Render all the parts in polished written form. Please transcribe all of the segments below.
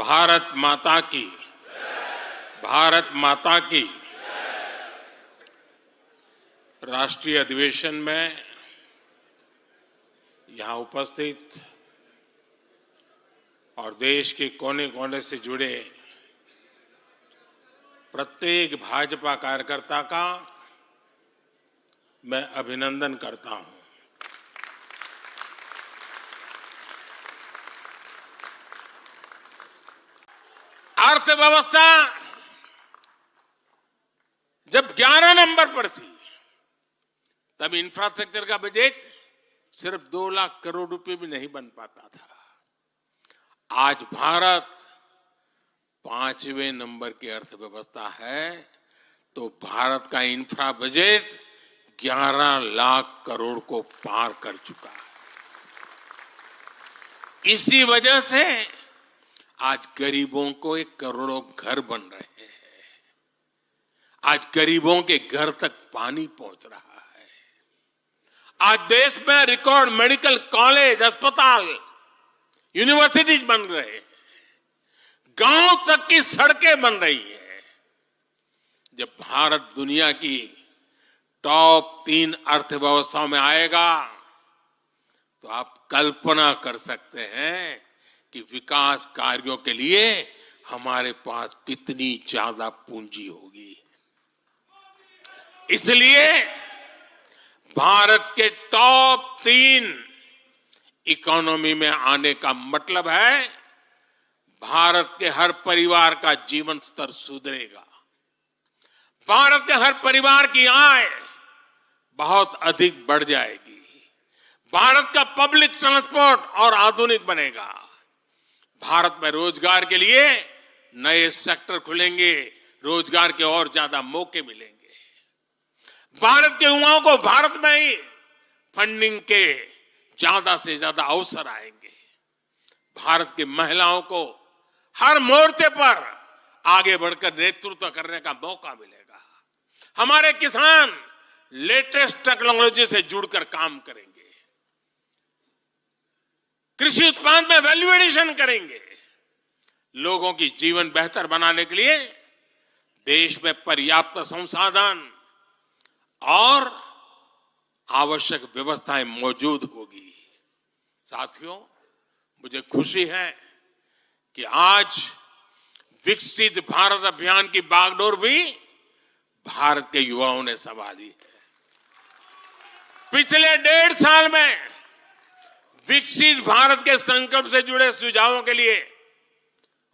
भारत माता की, भारत माता की। राष्ट्रीय अधिवेशन में यहां उपस्थित और देश के कोने कोने से जुड़े प्रत्येक भाजपा कार्यकर्ता का मैं अभिनंदन करता हूं। अर्थव्यवस्था जब 11 नंबर पर थी तब इंफ्रास्ट्रक्चर का बजट सिर्फ 2 लाख करोड़ रुपए भी नहीं बन पाता था। आज भारत 5वें नंबर की अर्थव्यवस्था है तो भारत का इंफ्रा बजट 11 लाख करोड़ को पार कर चुका है। इसी वजह से आज गरीबों को 1 करोड़ों घर बन रहे हैं। आज गरीबों के घर तक पानी पहुंच रहा है। आज देश में रिकॉर्ड मेडिकल कॉलेज, अस्पताल, यूनिवर्सिटीज बन रहे हैं। गांव तक की सड़कें बन रही हैं। जब भारत दुनिया की टॉप 3 अर्थव्यवस्थाओं में आएगा तो आप कल्पना कर सकते हैं कि विकास कार्यों के लिए हमारे पास कितनी ज्यादा पूंजी होगी। इसलिए भारत के टॉप 3 इकोनॉमी में आने का मतलब है भारत के हर परिवार का जीवन स्तर सुधरेगा। भारत के हर परिवार की आय बहुत अधिक बढ़ जाएगी। भारत का पब्लिक ट्रांसपोर्ट और आधुनिक बनेगा। भारत में रोजगार के लिए नए सेक्टर खुलेंगे, रोजगार के और ज्यादा मौके मिलेंगे। भारत के युवाओं को भारत में ही फंडिंग के ज्यादा से ज्यादा अवसर आएंगे। भारत की महिलाओं को हर मोर्चे पर आगे बढ़कर नेतृत्व करने का मौका मिलेगा। हमारे किसान लेटेस्ट टेक्नोलॉजी से जुड़कर काम करेंगे। कृषि उत्पाद में वैल्यू एडिशन करेंगे। लोगों की जीवन बेहतर बनाने के लिए देश में पर्याप्त संसाधन और आवश्यक व्यवस्थाएं मौजूद होगी। साथियों, मुझे खुशी है कि आज विकसित भारत अभियान की बागडोर भी भारत के युवाओं ने संभाली है। पिछले 1.5 साल में विकसित भारत के संकल्प से जुड़े सुझावों के लिए,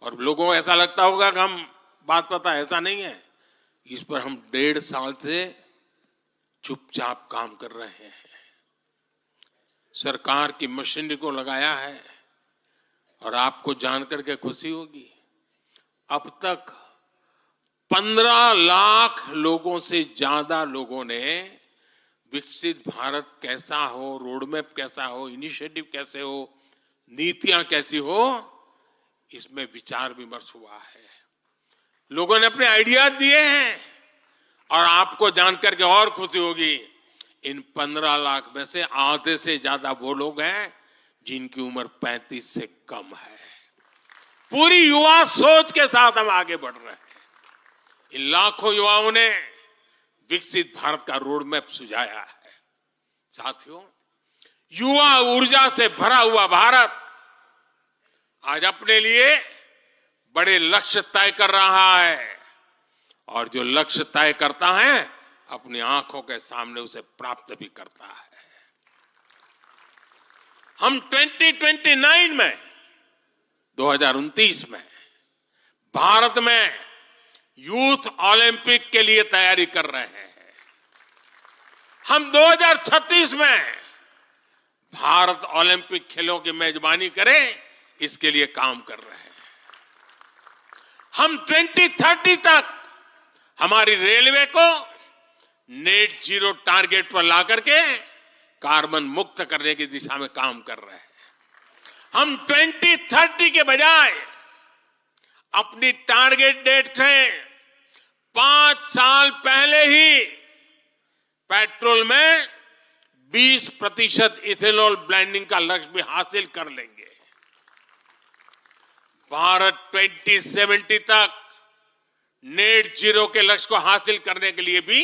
और लोगों को ऐसा लगता होगा कि हम बात पता, ऐसा नहीं है। इस पर हम 1.5 साल से चुपचाप काम कर रहे हैं। सरकार की मशीनरी को लगाया है और आपको जानकर के खुशी होगी, अब तक 15 लाख लोगों से ज्यादा लोगों ने विकसित भारत कैसा हो, रोडमैप कैसा हो, इनिशिएटिव कैसे हो, नीतियां कैसी हो, इसमें विचार विमर्श हुआ है। लोगों ने अपने आइडियाज दिए हैं और आपको जानकर के और खुशी होगी, इन 15 लाख में से आधे से ज्यादा वो लोग हैं जिनकी उम्र 35 से कम है। पूरी युवा सोच के साथ हम आगे बढ़ रहे हैं। इन लाखों युवाओं ने विकसित भारत का रोडमैप सुझाया है। साथियों, युवा ऊर्जा से भरा हुआ भारत आज अपने लिए बड़े लक्ष्य तय कर रहा है और जो लक्ष्य तय करता है अपनी आंखों के सामने उसे प्राप्त भी करता है। हम 2029 में 2029 में भारत में यूथ ओलंपिक के लिए तैयारी कर रहे हैं। हम 2036 में भारत ओलंपिक खेलों की मेजबानी करें, इसके लिए काम कर रहे हैं। हम 2030 तक हमारी रेलवे को नेट जीरो टारगेट पर ला करके कार्बन मुक्त करने की दिशा में काम कर रहे हैं। हम 2030 के बजाय अपनी टारगेट डेट से 5 साल पहले ही पेट्रोल में 20% इथेनॉल ब्लेंडिंग का लक्ष्य भी हासिल कर लेंगे। भारत 2070 तक नेट जीरो के लक्ष्य को हासिल करने के लिए भी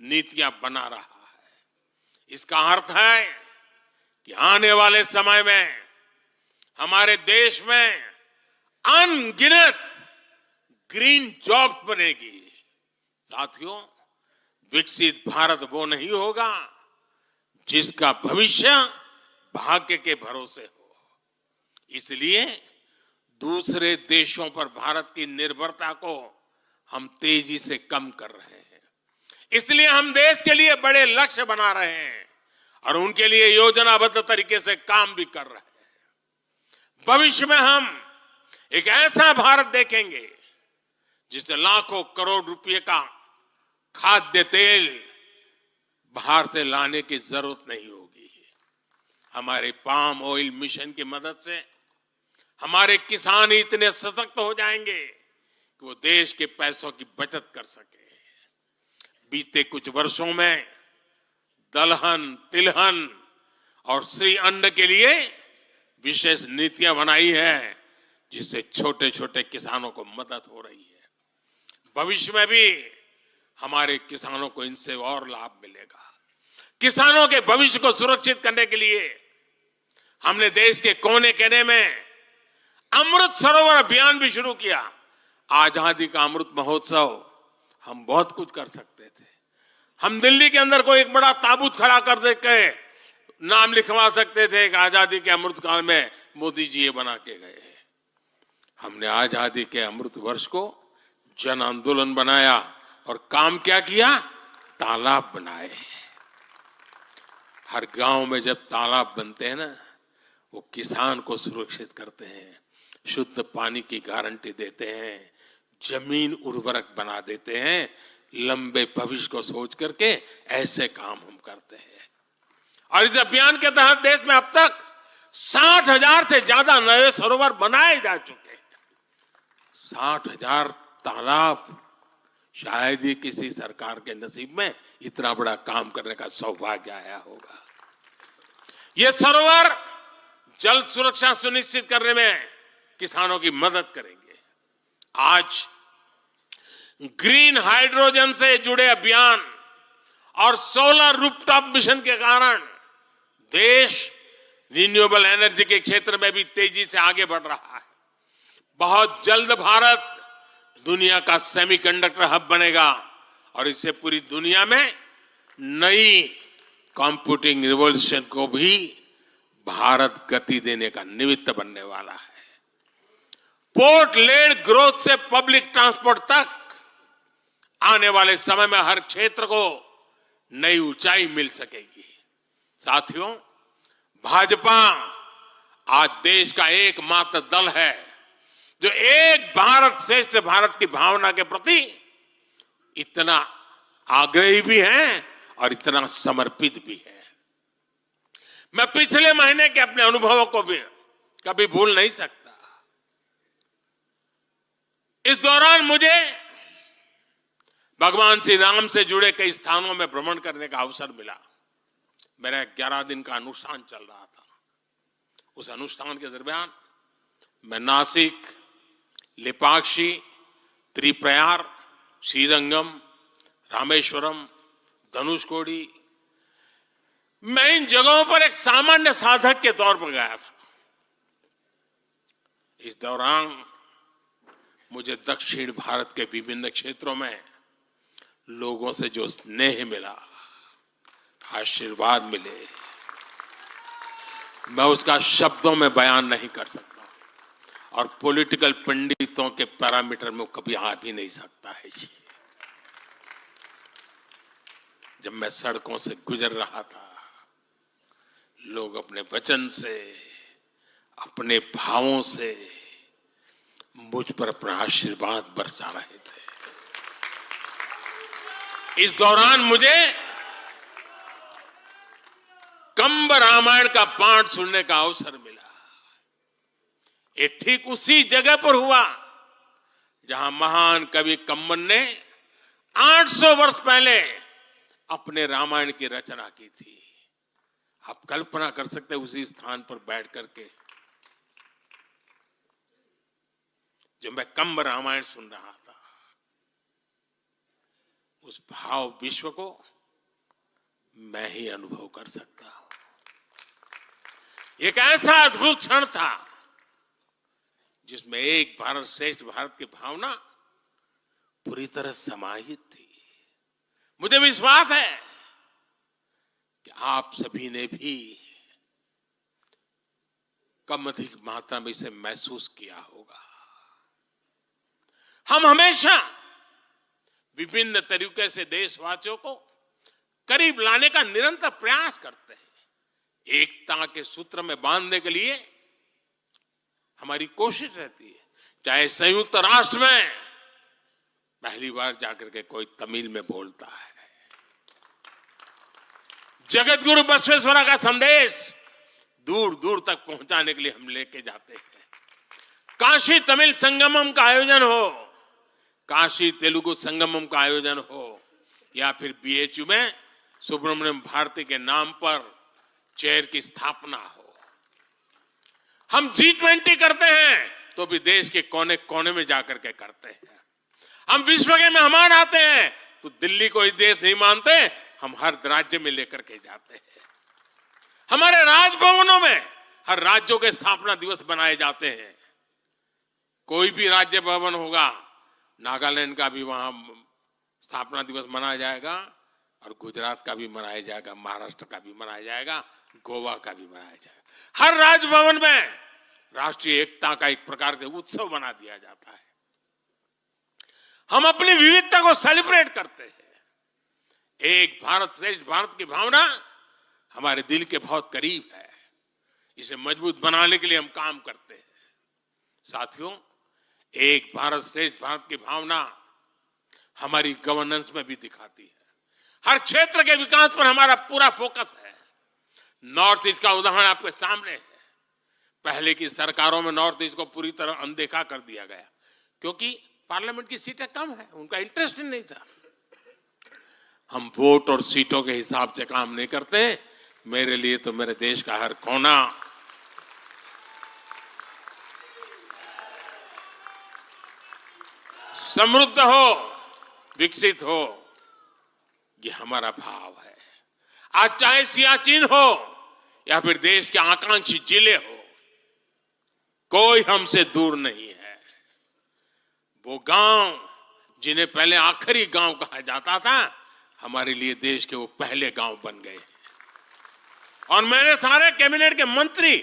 नीतियां बना रहा है। इसका अर्थ है कि आने वाले समय में हमारे देश में अनगिनत ग्रीन जॉब्स बनेगी। साथियों, विकसित भारत वो नहीं होगा जिसका भविष्य भाग्य के भरोसे हो। इसलिए दूसरे देशों पर भारत की निर्भरता को हम तेजी से कम कर रहे हैं। इसलिए हम देश के लिए बड़े लक्ष्य बना रहे हैं और उनके लिए योजनाबद्ध तरीके से काम भी कर रहे हैं। भविष्य में हम एक ऐसा भारत देखेंगे जिसे लाखों करोड़ रुपए का खाद्य तेल बाहर से लाने की जरूरत नहीं होगी। हमारे पाम ऑयल मिशन की मदद से हमारे किसान इतने सशक्त हो जाएंगे कि वो देश के पैसों की बचत कर सके। बीते कुछ वर्षों में दलहन, तिलहन और श्री अन्न के लिए विशेष नीतियां बनाई है, जिससे छोटे छोटे किसानों को मदद हो रही है। भविष्य में भी हमारे किसानों को इनसे और लाभ मिलेगा। किसानों के भविष्य को सुरक्षित करने के लिए हमने देश के कोने कोने में अमृत सरोवर अभियान भी शुरू किया। आजादी का अमृत महोत्सव हम बहुत कुछ कर सकते थे। हम दिल्ली के अंदर कोई एक बड़ा ताबूत खड़ा कर दे के नाम लिखवा सकते थे कि आजादी के अमृत काल में मोदी जी ये बना के गए। हमने आजादी के अमृत वर्ष को जन आंदोलन बनाया और काम क्या किया? तालाब बनाए। हर गांव में जब तालाब बनते हैं ना, वो किसान को सुरक्षित करते हैं, शुद्ध पानी की गारंटी देते हैं, जमीन उर्वरक बना देते हैं। लंबे भविष्य को सोच करके ऐसे काम हम करते हैं। और इस अभियान के तहत देश में अब तक 60,000 से ज्यादा नए सरोवर बनाए जा चुके हैं। 60,000 तालाब, शायद ही किसी सरकार के नसीब में इतना बड़ा काम करने का सौभाग्य आया होगा। ये सरोवर जल सुरक्षा सुनिश्चित करने में किसानों की मदद करेंगे। आज ग्रीन हाइड्रोजन से जुड़े अभियान और सोलर रूफटॉप मिशन के कारण देश रिन्यूएबल एनर्जी के क्षेत्र में भी तेजी से आगे बढ़ रहा है। बहुत जल्द भारत दुनिया का सेमीकंडक्टर हब बनेगा और इससे पूरी दुनिया में नई कंप्यूटिंग रिवॉल्यूशन को भी भारत गति देने का निमित्त बनने वाला है। पोर्ट लेड ग्रोथ से पब्लिक ट्रांसपोर्ट तक आने वाले समय में हर क्षेत्र को नई ऊंचाई मिल सकेगी। साथियों, भाजपा आज देश का एकमात्र दल है जो एक भारत श्रेष्ठ भारत की भावना के प्रति इतना आग्रही भी है और इतना समर्पित भी है। मैं पिछले महीने के अपने अनुभवों को भी कभी भूल नहीं सकता। इस दौरान मुझे भगवान श्री राम से जुड़े कई स्थानों में भ्रमण करने का अवसर मिला। मेरा 11 दिन का अनुष्ठान चल रहा था। उस अनुष्ठान के दरमियान मैं नासिक, लेपाक्षी, त्रिप्रयार, श्रीरंगम, रामेश्वरम, धनुषकोडी, मैं इन जगहों पर एक सामान्य साधक के तौर पर गया था। इस दौरान मुझे दक्षिण भारत के विभिन्न क्षेत्रों में लोगों से जो स्नेह मिला, आशीर्वाद मिले, मैं उसका शब्दों में बयान नहीं कर सकता और पॉलिटिकल पंडितों के पैरामीटर में कभी आ भी नहीं सकता है। जब मैं सड़कों से गुजर रहा था, लोग अपने वचन से, अपने भावों से मुझ पर अपना आशीर्वाद बरसा रहे थे। इस दौरान मुझे कंब रामायण का पाठ सुनने का अवसर मिला। ये ठीक उसी जगह पर हुआ जहां महान कवि कंबन ने 800 वर्ष पहले अपने रामायण की रचना की थी। आप कल्पना कर सकते हैं उसी स्थान पर बैठ करके जब मैं कंब रामायण सुन रहा था, उस भाव विश्व को मैं ही अनुभव कर सकता हूं। एक ऐसा अद्भुत क्षण था जिसमें एक भारत श्रेष्ठ भारत की भावना पूरी तरह समाहित थी। मुझे विश्वास है कि आप सभी ने भी कम अधिक मात्रा में इसे महसूस किया होगा। हम हमेशा विभिन्न तरीके से देशवासियों को करीब लाने का निरंतर प्रयास करते हैं। एकता के सूत्र में बांधने के लिए हमारी कोशिश रहती है। चाहे संयुक्त राष्ट्र में पहली बार जाकर के कोई तमिल में बोलता है, जगत गुरु बसवेश्वरा का संदेश दूर दूर तक पहुंचाने के लिए हम लेके जाते हैं। काशी तमिल संगमम का आयोजन हो, काशी तेलुगु संगमम का आयोजन हो, या फिर बीएचयू में सुब्रमण्यम भारती के नाम पर चेयर की स्थापना हो। हम G20 करते हैं तो भी देश के कोने कोने में जाकर के करते हैं। हम विश्व के मेहमान आते हैं तो दिल्ली को ही देश नहीं मानते, हम हर राज्य में लेकर के जाते हैं। हमारे राजभवनों में हर राज्यों के स्थापना दिवस बनाए जाते हैं। कोई भी राज्य भवन होगा, नागालैंड का भी वहां स्थापना दिवस मनाया जाएगा, और गुजरात का भी मनाया जाएगा, महाराष्ट्र का भी मनाया जाएगा, गोवा का भी मनाया जाएगा। हर राजभवन में राष्ट्रीय एकता का एक प्रकार से उत्सव बना दिया जाता है। हम अपनी विविधता को सेलिब्रेट करते हैं। एक भारत श्रेष्ठ भारत की भावना हमारे दिल के बहुत करीब है। इसे मजबूत बनाने के लिए हम काम करते हैं। साथियों, एक भारत श्रेष्ठ भारत की भावना हमारी गवर्नेंस में भी दिखाती है। हर क्षेत्र के विकास पर हमारा पूरा फोकस है। नॉर्थ ईस्ट का उदाहरण आपके सामने है। पहले की सरकारों में नॉर्थ ईस्ट को पूरी तरह अनदेखा कर दिया गया, क्योंकि पार्लियामेंट की सीटें कम है, उनका इंटरेस्ट नहीं था। हम वोट और सीटों के हिसाब से काम नहीं करते। मेरे लिए तो मेरे देश का हर कोना समृद्ध हो, विकसित हो, ये हमारा भाव है। आज चाहे सियाचिन हो या फिर देश के आकांक्षी जिले हो, कोई हमसे दूर नहीं है। वो गांव जिन्हें पहले आखिरी गांव कहा जाता था, हमारे लिए देश के वो पहले गांव बन गए। और मेरे सारे कैबिनेट के मंत्री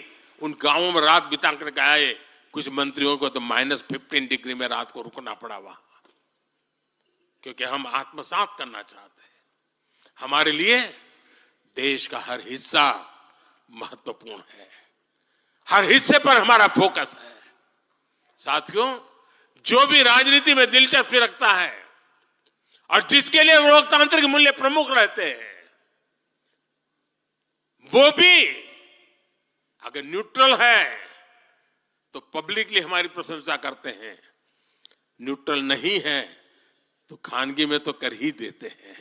उन गांवों में रात बिता कर आए। कुछ मंत्रियों को तो -15 डिग्री में रात को रुकना पड़ा वहां, क्योंकि हम आत्मसात करना चाहते हैं। हमारे लिए देश का हर हिस्सा महत्वपूर्ण है। हर हिस्से पर हमारा फोकस है। साथियों, जो भी राजनीति में दिलचस्पी रखता है और जिसके लिए लोकतांत्रिक मूल्य प्रमुख रहते हैं, वो भी अगर न्यूट्रल है तो पब्लिकली हमारी प्रशंसा करते हैं। न्यूट्रल नहीं है तो खानगी में तो कर ही देते हैं।